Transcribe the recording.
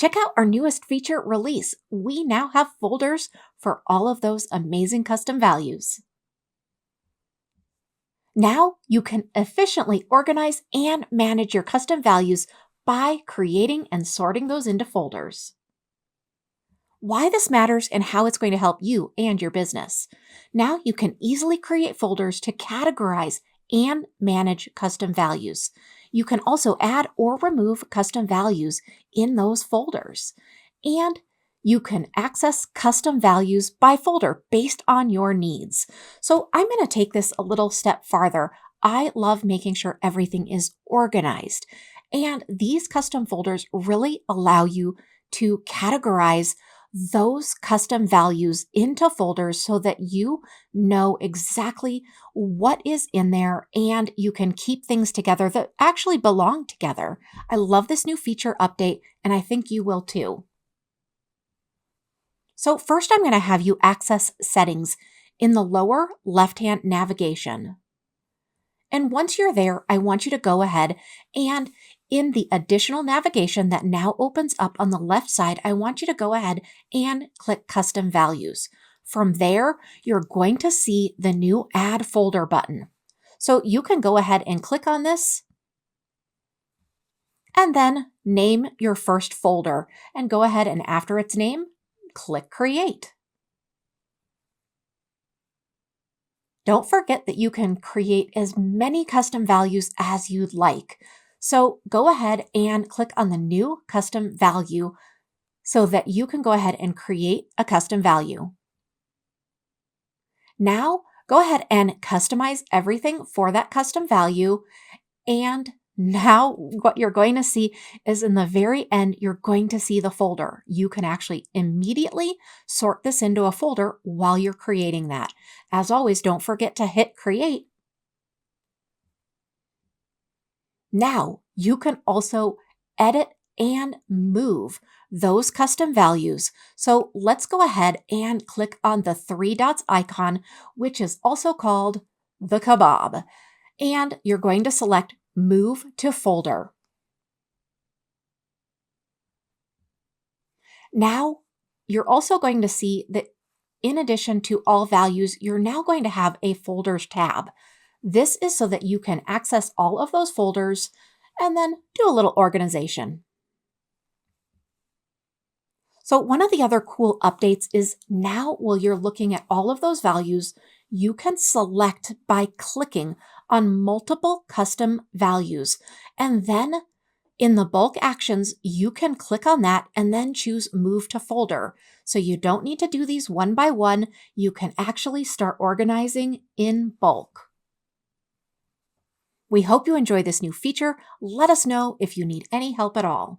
Check out our newest feature release. We now have folders for all of those amazing custom values. Now you can efficiently organize and manage your custom values by creating and sorting those into folders. Why this matters and how it's going to help you and your business. Now you can easily create folders to categorize and manage custom values. You can also add or remove custom values in those folders. And you can access custom values by folder based on your needs. So I'm going to take this a little step farther. I love making sure everything is organized. And these custom folders really allow you to categorize those custom values into folders so that you know exactly what is in there and you can keep things together that actually belong together. I love this new feature update, and I think you will too. So first, I'm going to have you access settings in the lower left-hand navigation. And once you're there, I want you to go ahead and in the additional navigation that now opens up on the left side, I want you to go ahead and click Custom Values. From there, you're going to see the new Add Folder button. So you can go ahead and click on this and then name your first folder and go ahead and after its name, click Create. Don't forget that you can create as many custom values as you'd like. So go ahead and click on the new custom value so that you can go ahead and create a custom value. Now go ahead and customize everything for that custom value. And now what you're going to see is in the very end, you're going to see the folder. You can actually immediately sort this into a folder while you're creating that. As always, don't forget to hit create. Now you can also edit and move those custom values. So let's go ahead and click on the three dots icon, which is also called the kebab. And you're going to select Move to Folder. Now, you're also going to see that in addition to all values, you're now going to have a Folders tab. This is so that you can access all of those folders and then do a little organization. So one of the other cool updates is now while you're looking at all of those values, you can select by clicking on multiple custom values. And then in the bulk actions, you can click on that and then choose Move to Folder. So you don't need to do these one by one. You can actually start organizing in bulk. We hope you enjoy this new feature. Let us know if you need any help at all.